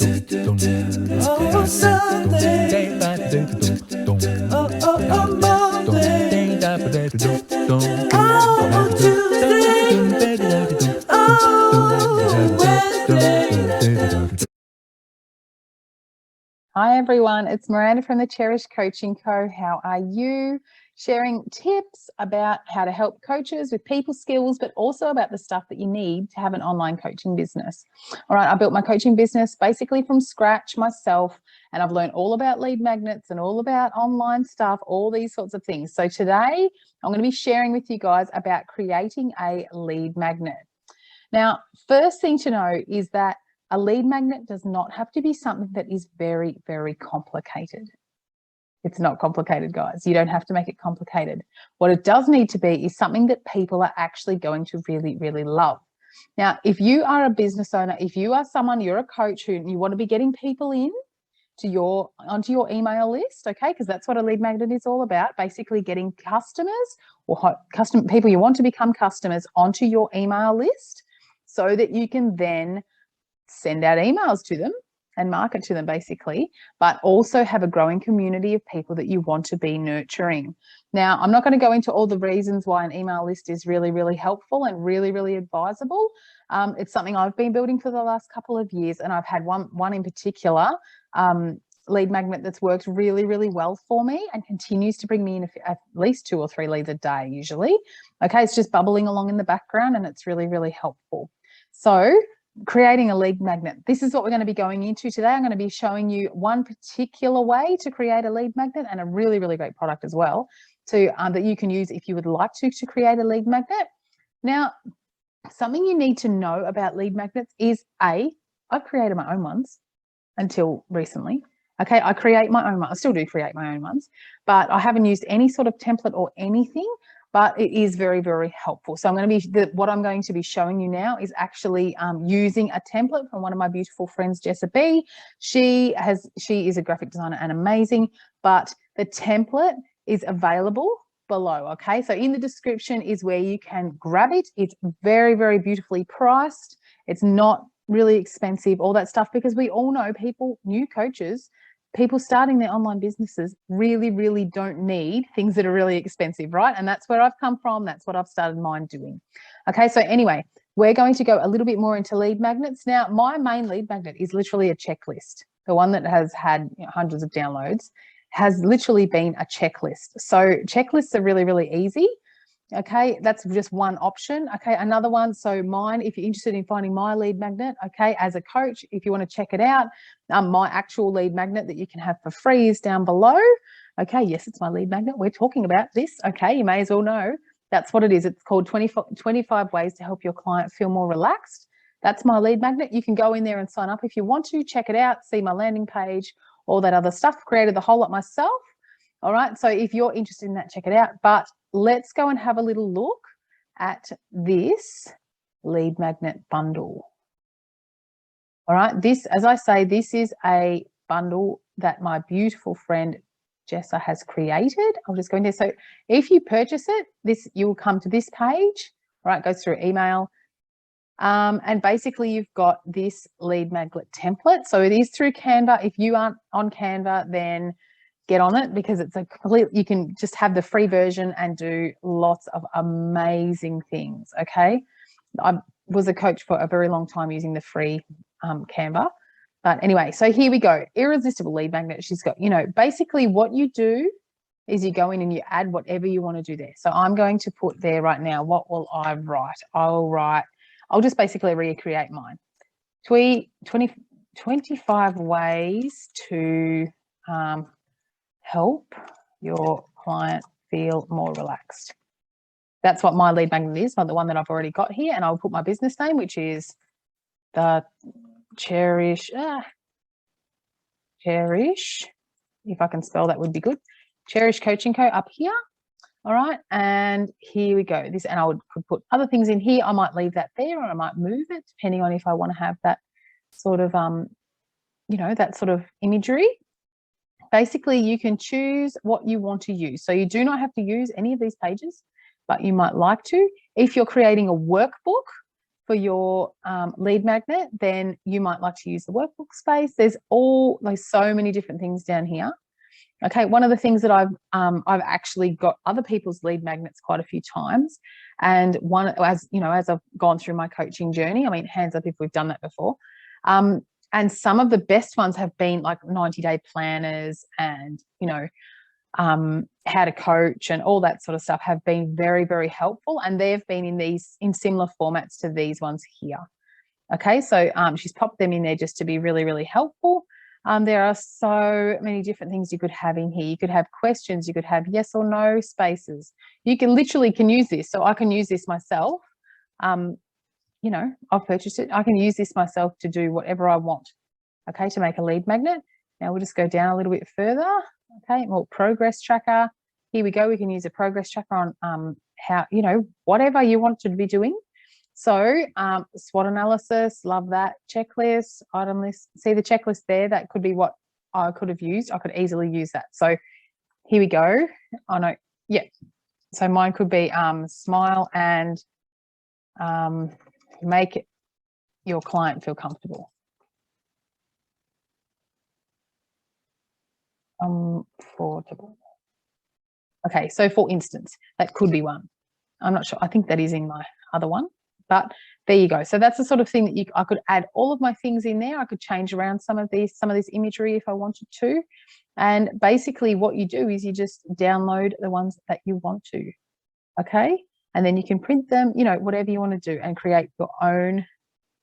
Hi everyone, it's Miranda from the Cherish Coaching Co. How are you? Sharing tips about how to help coaches with people skills, but also about the stuff that you need to have an online coaching business. All right, I built my coaching business basically from scratch myself, and I've learned all about lead magnets and all about online stuff, all these sorts of things. So today I'm going to be sharing with you guys about creating a lead magnet. Now, first thing to know is that a lead magnet does not have to be something that is very, very complicated. It's not complicated, guys. You don't have to make it complicated. What it does need to be is something that people are actually going to really, really love. Now, if you are a business owner, if you are someone, you're a coach who you want to be getting people in to onto your email list, okay, because that's what a lead magnet is all about, basically getting customers or people you want to become customers onto your email list so that you can then send out emails to them and market to them basically, but also have a growing community of people that you want to be nurturing. Now, I'm not going to go into all the reasons why an email list is really, really helpful and really, really advisable. It's something I've been building for the last couple of years, and I've had one in particular lead magnet that's worked really, really well for me and continues to bring me in at least 2 or 3 leads a day usually. Okay, it's just bubbling along in the background and it's really, really helpful. So creating a lead magnet. This is what we're going to be going into today. I'm going to be showing you one particular way to create a lead magnet and a really, really great product as well that you can use if you would like to create a lead magnet. Now, something you need to know about lead magnets is I've created my own ones until recently. Okay, I create my own ones. I still do create my own ones, but I haven't used any sort of template or anything. But it is very, very helpful. So what I'm going to be showing you now is actually using a template from one of my beautiful friends, Jessa B. She is a graphic designer and amazing, but the template is available below. Okay, so in the description is where you can grab it. It's very, very beautifully priced. It's not really expensive, all that stuff, because we all know new coaches, people starting their online businesses really, really don't need things that are really expensive, right? And that's where I've come from. That's what I've started mine doing. Okay, so anyway, we're going to go a little bit more into lead magnets. Now, my main lead magnet is literally a checklist. The one that has had hundreds of downloads has literally been a checklist. So checklists are really, really easy. Okay, that's just one option. Okay, another one, so mine, if you're interested in finding my lead magnet, okay, as a coach, if you want to check it out, my actual lead magnet that you can have for free is down below. Okay, yes, it's my lead magnet. We're talking about this. Okay, you may as well know that's what it is. It's called 25 Ways to Help Your Client Feel More Relaxed. That's my lead magnet. You can go in there and sign up if you want to, check it out, see my landing page, all that other stuff. Created the whole lot myself. All right, so if you're interested in that, check it out. But let's go and have a little look at this lead magnet bundle. All right, as I say, this is a bundle that my beautiful friend Jessa has created. I'll just go in there. So if you purchase it, you will come to this page. All right, goes through email. And basically you've got this lead magnet template. So it is through Canva. If you aren't on Canva, then get on it, because it's you can just have the free version and do lots of amazing things. Okay, I was a coach for a very long time using the free Canva. But anyway, so here we go. Irresistible lead magnet. She's got, basically what you do is you go in and you add whatever you want to do there. So I'm going to put there right now, what will I write? I'll just basically recreate mine. 25 ways to help your client feel more relaxed. That's what my lead magnet is, the one that I've already got here. And I'll put my business name, which is the Cherish, if I can spell that would be good. Cherish Coaching Co. up here. All right, and here we go. And I could put other things in here. I might leave that there, or I might move it, depending on if I want to have that sort of, that sort of imagery. Basically, you can choose what you want to use. So you do not have to use any of these pages, but you might like to. If you're creating a workbook, for your lead magnet, then you might like to use the workbook space. There's so many different things down here. Okay, one of the things that I've actually got other people's lead magnets quite a few times, and one, as you know, as I've gone through my coaching journey, I mean, hands up if we've done that before. And some of the best ones have been like 90-day planners and, you know, how to coach and all that sort of stuff have been very, very helpful. And they've been in similar formats to these ones here. Okay, so she's popped them in there just to be really, really helpful. There are so many different things you could have in here. You could have questions, you could have yes or no spaces. You can literally use this. So I can use this myself. You know, I've purchased it. I can use this myself to do whatever I want, okay, to make a lead magnet. Now we'll just go down a little bit further. Okay, well, progress tracker. Here we go. We can use a progress tracker on how, you know, whatever you want to be doing. So SWOT analysis, love that. Checklist, item list. See the checklist there? That could be what I could have used. I could easily use that. So here we go. Oh no, yeah. So mine could be smile and make your client feel comfortable. Comfortable. Okay, so for instance, that could be one. I'm not sure. I think that is in my other one, but there you go. So that's the sort of thing that I could add all of my things in there. I could change around some of this imagery if I wanted to. And basically what you do is you just download the ones that you want to, okay? And then you can print them, you know, whatever you want to do and create your own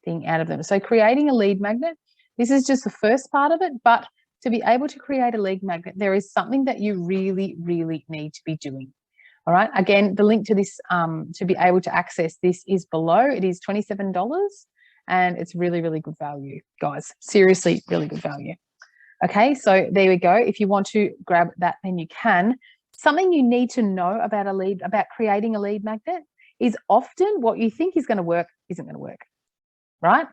thing out of them. So creating a lead magnet, this is just the first part of it, but to be able to create a lead magnet, there is something that you really, really need to be doing. All right. Again, the link to this, to be able to access this is below. It is $27 and it's really, really good value, guys. Seriously, really good value. Okay. So there we go. If you want to grab that, then you can. Something you need to know about creating a lead magnet is often what you think is going to work isn't going to work. Right.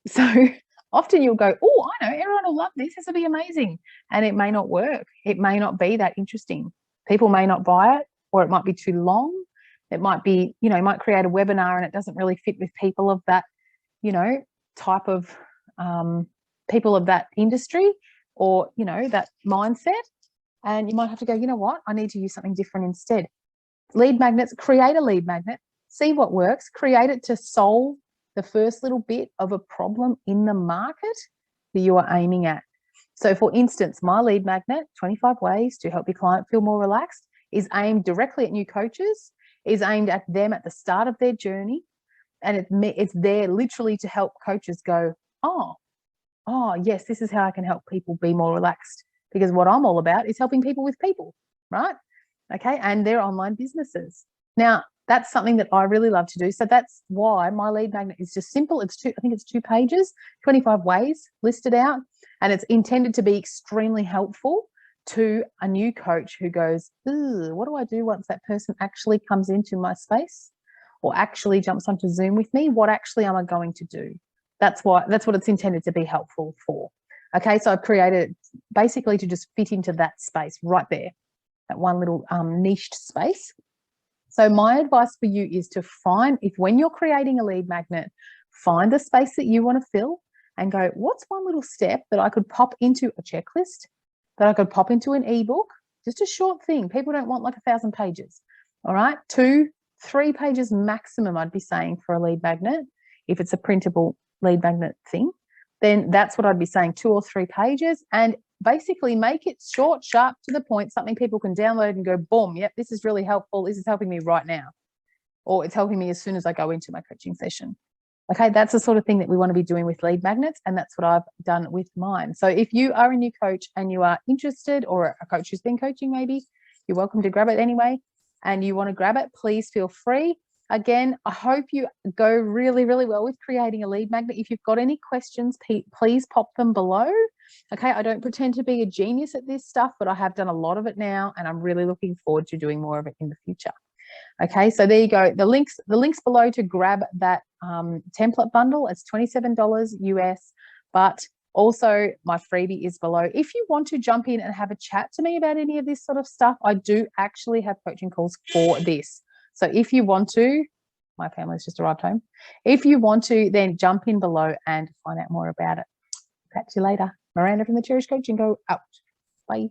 So often you'll go, oh, I know, everyone will love this. This will be amazing. And it may not work. It may not be that interesting. People may not buy it, or it might be too long. It might be, you know, you might create a webinar and it doesn't really fit with people of that, you know, type of people of that industry or, you know, that mindset. And you might have to go, you know what, I need to use something different instead. Lead magnets, create a lead magnet, see what works, create it to solve the first little bit of a problem in the market that you are aiming at. So for instance, my lead magnet, 25 ways to help your client feel more relaxed, is aimed directly at new coaches, is aimed at them at the start of their journey. And it's there literally to help coaches go, oh, yes, this is how I can help people be more relaxed. Because what I'm all about is helping people with people, right? Okay, and their online businesses. Now, that's something that I really love to do. So that's why my lead magnet is just simple. I think it's 2 pages, 25 ways listed out, and it's intended to be extremely helpful to a new coach who goes, what do I do once that person actually comes into my space or actually jumps onto Zoom with me? What actually am I going to do? That's what it's intended to be helpful for. Okay, so I've created it basically to just fit into that space right there, that one little niched space. So my advice for you is to when you're creating a lead magnet, find the space that you want to fill and go, what's one little step that I could pop into a checklist, that I could pop into an ebook, just a short thing. People don't want like 1,000 pages. All right, 2-3 pages maximum, I'd be saying, for a lead magnet. If it's a printable lead magnet thing, then that's what I'd be saying, 2 or 3 pages, and basically make it short, sharp, to the point, something people can download and go, boom, yep, this is really helpful. This is helping me right now. Or it's helping me as soon as I go into my coaching session. Okay, that's the sort of thing that we want to be doing with lead magnets, and that's what I've done with mine. So if you are a new coach and you are interested, or a coach who's been coaching maybe, you're welcome to grab it anyway, and you want to grab it, please feel free. Again, I hope you go really, really well with creating a lead magnet. If you've got any questions, please pop them below. Okay, I don't pretend to be a genius at this stuff, but I have done a lot of it now, and I'm really looking forward to doing more of it in the future. Okay, so there you go. The links below to grab that template bundle. It's $27 US, but also my freebie is below. If you want to jump in and have a chat to me about any of this sort of stuff, I do actually have coaching calls for this. So if you want to, My family's just arrived home. If you want to, then jump in below and find out more about it. Catch you later. Miranda from the Cherish Coaching Co. out. Bye.